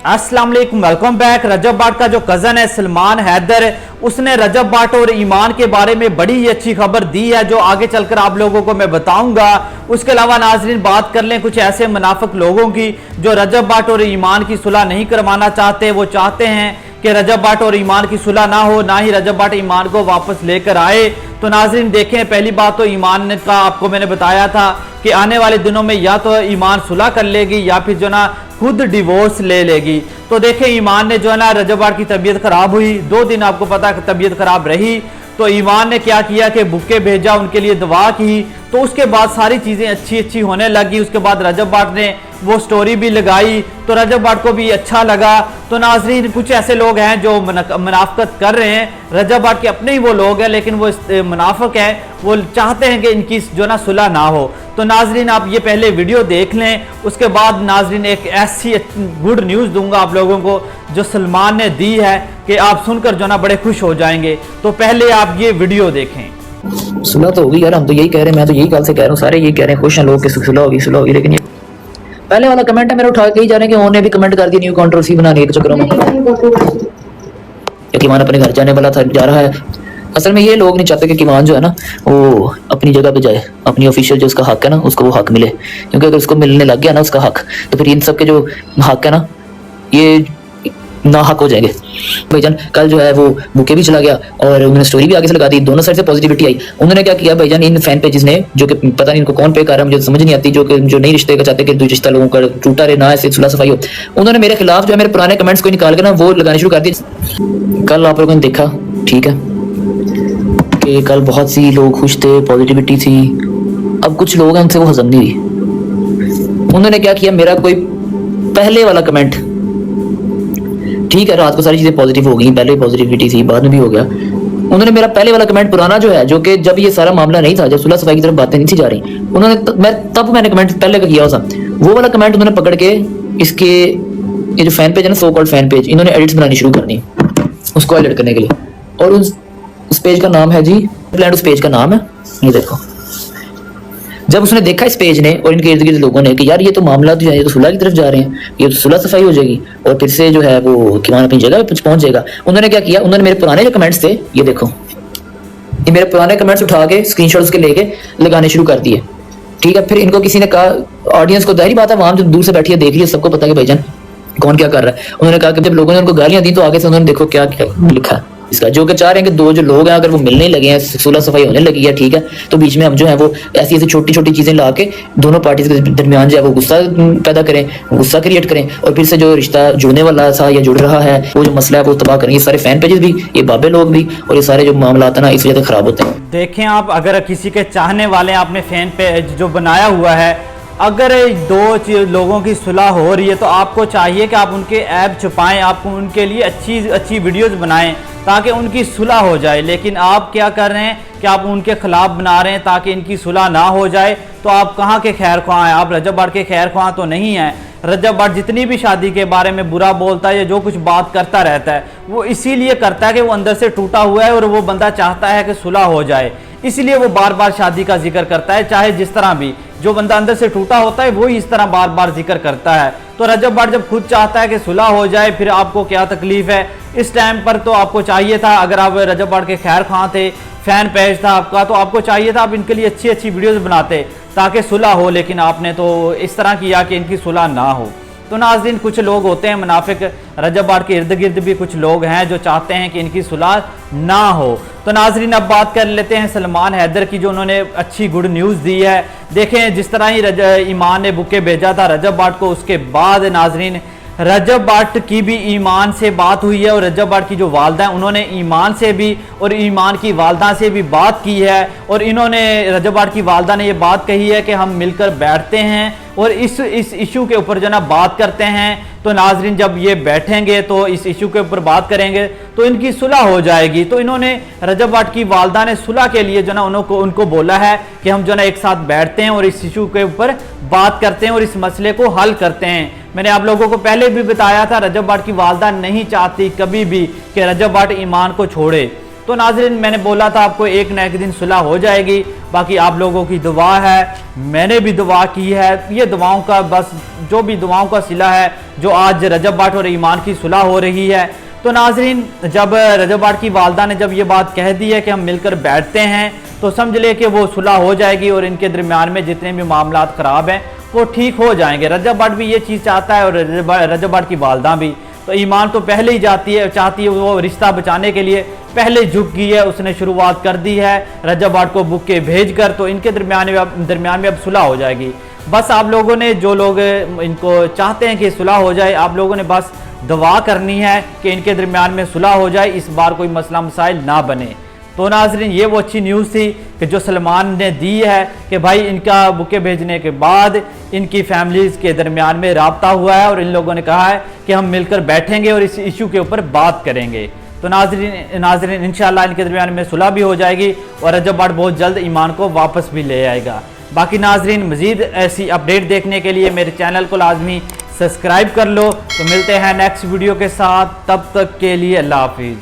अस्सलाम वालेकुम, welcome back. रजब बाट का जो कज़न है सलमान हैदर, उसने रजब बाट और ईमान के बारे में बड़ी ही अच्छी खबर दी है जो आगे चलकर आप लोगों को मैं बताऊंगा। उसके अलावा नाजरीन बात कर लें कुछ ऐसे मुनाफिक लोगों की जो रजब बाट और ईमान की सुलह नहीं करवाना चाहते। वो चाहते हैं कि रजब बाट और ईमान की सुलह ना हो, ना ही रजब बाट ईमान को वापस लेकर आए। तो नाजरीन देखें, पहली बात तो ईमान का आपको मैंने बताया था कि आने वाले दिनों में या तो ईमान सुलह कर लेगी या फिर जो ना खुद डिवोर्स ले लेगी। तो देखें, ईमान ने जो है ना रजब बाट की तबीयत खराब हुई, 2 दिन आपको पता है तबीयत खराब रही, तो ईमान ने क्या किया कि बुके भेजा, उनके लिए दुआ की। तो उसके बाद सारी चीज़ें अच्छी अच्छी होने लगी। उसके बाद रजब बाट ने वो स्टोरी भी लगाई तो रजब बाट को भी अच्छा लगा। तो नाजरीन कुछ ऐसे लोग हैं जो मुनाफिकत कर रहे हैं, रजब बाट के अपने ही वो लोग हैं लेकिन वो मुनाफिक हैं, वो चाहते हैं कि इनकी जो ना सुलह ना हो। तो नाजरीन आप ये पहले वीडियो देख लें, उसके बाद नाजरीन एक ऐसी गुड न्यूज़ दूंगा आप लोगों को जो सलमान ने दी है कि आप सुनकर जो ना बड़े खुश हो जाएंगे। तो पहले आप ये वीडियो देखें। सुलह तो होगी यार, हम तो यही कह रहे हैं, मैं तो यही कल से कह रहा हूँ, सारे यही कह रहे हैं, खुश हैं लोग कि सुलह होगी। लेकिन ये पहले वाला कमेंट है मेरा उठा के ही जा रहे हैं कि उन्होंने भी कमेंट कर दिया न्यू कंट्रोवर्सी बनाने के चक्करों में किमान अपने घर जाने वाला था, जा रहा है। असल में ये लोग नहीं चाहते कि किमान जो है ना वो अपनी जगह पे जाए, अपनी ऑफिशियल जो उसका हक है ना उसको वो हक मिले, क्योंकि अगर उसको मिलने लग गया ना उसका हक तो फिर इन सब के जो हक है ना ये ना हक हो जाएंगे। भाईजान कल जो है वो बुके भी चला गया और उन्होंने स्टोरी भी आगे से लगा दी, दोनों साइड से पॉजिटिविटी आई। उन्होंने क्या किया भाईजान, इन फैन पेजेस ने जो कि पता नहीं इनको कौन पे कर रहा है, मुझे समझ नहीं आती, जो नई रिश्ते का चाहते कि रिश्ता लोगों का टूटा रहे, ना ऐसे सुलह सफाई हो, उन्होंने मेरे खिलाफ जो है मेरे पुराने कमेंट्स को निकाल के ना वो लगाने शुरू कर दिए। कल आप लोगों ने देखा ठीक है कि कल बहुत सी लोग खुश थे, पॉजिटिविटी थी। अब कुछ लोग हैं उनसे वो हजम नहीं हुई। उन्होंने क्या किया, मेरा कोई पहले वाला कमेंट, ठीक है रात को सारी चीजें पॉजिटिव हो गई, पहले पॉजिटिविटी थी बाद में भी हो गया, उन्होंने मेरा पहले वाला कमेंट पुराना जो है, जो कि जब ये सारा मामला नहीं था, जब सुलह सफाई की तरफ बातें नहीं थी जा रही, उन्होंने मैंने कमेंट पहले का किया था, वो वाला कमेंट उन्होंने पकड़ के इसके ये जो फैन पेज है ना, सो कॉल्ड फैन पेज, इन्होंने एडिट्स बनानी शुरू कर दी उसको हाईलाइट करने के लिए। और उस पेज का नाम है जी प्लान, उस पेज का नाम है ये देखो। जब उसने देखा इस पेज ने और इनके इर्द गिर्द लोगों ने कि यार ये तो मामला जो है ये तो सुलह की तरफ जा रहे हैं, ये तो सुलह सफाई हो जाएगी और फिर से जो है वो किमान अपनी जगह पे पहुंच जाएगा, उन्होंने क्या किया, उन्होंने मेरे पुराने जो कमेंट्स थे ये देखो, ये मेरे पुराने कमेंट्स उठा के स्क्रीनशॉट्स के लेके लगाने शुरू कर दिए। ठीक है, फिर इनको किसी ने कहा, ऑडियंस को जाहिर बात है वहां जो दूर से बैठी है देख लिया, सबको पता है भाईजान कौन क्या कर रहा है। उन्होंने कहा कि जब लोगों ने उनको गालियां दी तो आगे से उन्होंने देखो क्या क्या लिखा है इसका, जो कि चाह रहे हैं कि दो जो लोग हैं अगर वो मिलने लगे हैं, सुलह सफाई होने लगी है, ठीक है, तो बीच में हम जो है वो ऐसी ऐसी छोटी छोटी चीजें ला के दोनों पार्टीज के दरमियान जो है वो गुस्सा पैदा करें, गुस्सा क्रिएट करें और फिर से जो रिश्ता जुड़ने वाला था या जुड़ रहा है वो जो मसला है वो तबाह करें। ये सारे फैन पेजेस भी, ये बाबे लोग भी और ये सारे जो मामला है ना इस वजह से खराब होते हैं। देखें आप, अगर किसी के चाहने वाले आपने फैन पेज जो बनाया हुआ है, अगर 2 लोगों की सुलह हो रही है तो आपको चाहिए कि आप उनके ऐप छुपाएं, आप उनके लिए अच्छी वीडियोस बनाएं ताकि उनकी सुलह हो जाए। लेकिन आप क्या कर रहे हैं कि आप उनके खिलाफ बना रहे हैं ताकि इनकी सुलह ना हो जाए। तो आप कहाँ के खैर ख्वाह हैं? आप रजब बाट के खैर ख्वाह तो नहीं हैं। रजब बाट जितनी भी शादी के बारे में बुरा बोलता है या जो कुछ बात करता रहता है वो इसीलिए करता है कि वो अंदर से टूटा हुआ है और वो बंदा चाहता है कि सुलह हो जाए, इसलिए वो बार बार शादी का जिक्र करता है। चाहे जिस तरह भी जो बंदा अंदर से टूटा होता है वो इस तरह बार बार जिक्र करता है। तो रजब बाट जब खुद चाहता है कि सुलह हो जाए फिर आपको क्या तकलीफ है? इस टाइम पर तो आपको चाहिए था, अगर आप रजब बाट के खैर ख्वाह थे, फैन पेज था आपका, तो आपको चाहिए था आप इनके लिए अच्छी वीडियोस बनाते ताकि सुलह हो, लेकिन आपने तो इस तरह किया कि इनकी सुलह ना हो। तो नाज़रीन कुछ लोग होते हैं मुनाफिक, रजब बाट के इर्द गिर्द भी कुछ लोग हैं जो चाहते हैं कि इनकी सुलह ना हो। तो नाज़रीन अब बात कर लेते हैं सलमान हैदर की, जो उन्होंने अच्छी गुड न्यूज़ दी है। देखें जिस तरह ही ईमान ने बुके भेजा था रजब बाट को, उसके बाद नाज़रीन रजब बाट की भी ईमान से बात हुई है और रजब बाट की जो वालदा हैं उन्होंने ईमान से भी और ईमान की वालदा से भी बात की है और इन्होंने रजब बाट की वालदा ने ये बात कही है कि हम मिलकर बैठते हैं और इस इशू के ऊपर जो ना बात करते हैं। तो नाजरीन जब ये बैठेंगे तो इस इशू के ऊपर बात करेंगे तो इनकी सुलह हो जाएगी। तो इन्होंने रजब बाट की वालदा ने सुलह के लिए जो ना उनको बोला है कि हम जो ना एक साथ बैठते हैं और इस इशू के ऊपर बात करते हैं और इस मसले को हल करते हैं। मैंने आप लोगों को पहले भी बताया था रजब बाट की वालदा नहीं चाहती कभी भी कि रजब बाट ईमान को छोड़े। तो नाज़रीन मैंने बोला था आपको एक न एक दिन सुलह हो जाएगी। बाकी आप लोगों की दुआ है, मैंने भी दुआ की है, ये दुआओं का बस जो भी दुआओं का सिला है जो आज रजब भट्ट और ईमान की सुलह हो रही है। तो नाजरीन, जब रजब भट्ट की वालदा ने जब ये बात कह दी है कि हम मिलकर बैठते हैं तो समझ ले कि वो सुलह हो जाएगी और इनके दरमियान में जितने भी मामलात ख़राब हैं वो ठीक हो जाएंगे। रजब भट्ट भी ये चीज़ चाहता है और रजब भट्ट की वालदा भी। तो ईमान तो पहले ही चाहती है वो रिश्ता बचाने के लिए पहले झुक गई है, उसने शुरुआत कर दी है रजब भट्ट को बुके भेज कर। तो इनके दरमियान में अब सुलह हो जाएगी। बस आप लोगों ने, जो लोग इनको चाहते हैं कि सुलह हो जाए, आप लोगों ने बस दुआ करनी है कि इनके दरमियान में सुलह हो जाए, इस बार कोई मसला मसाइल ना बने। तो नाज़रीन, ये वो अच्छी न्यूज़ थी कि जो सलमान ने दी है कि भाई इनका बुके भेजने के बाद इनकी फैमिलीज़ के दरमियान में राब्ता हुआ है और इन लोगों ने कहा है कि हम मिलकर बैठेंगे और इस इशू के ऊपर बात करेंगे। तो नाज़रीन इंशाल्लाह इनके दरमियान में सुलह भी हो जाएगी और रजब भट्ट बहुत जल्द ईमान को वापस भी ले आएगा। बाकी नाज़रीन, मज़ीद ऐसी अपडेट देखने के लिए मेरे चैनल को लाजमी सब्सक्राइब कर लो। तो मिलते हैं नेक्स्ट वीडियो के साथ, तब तक के लिए अल्लाह हाफिज़।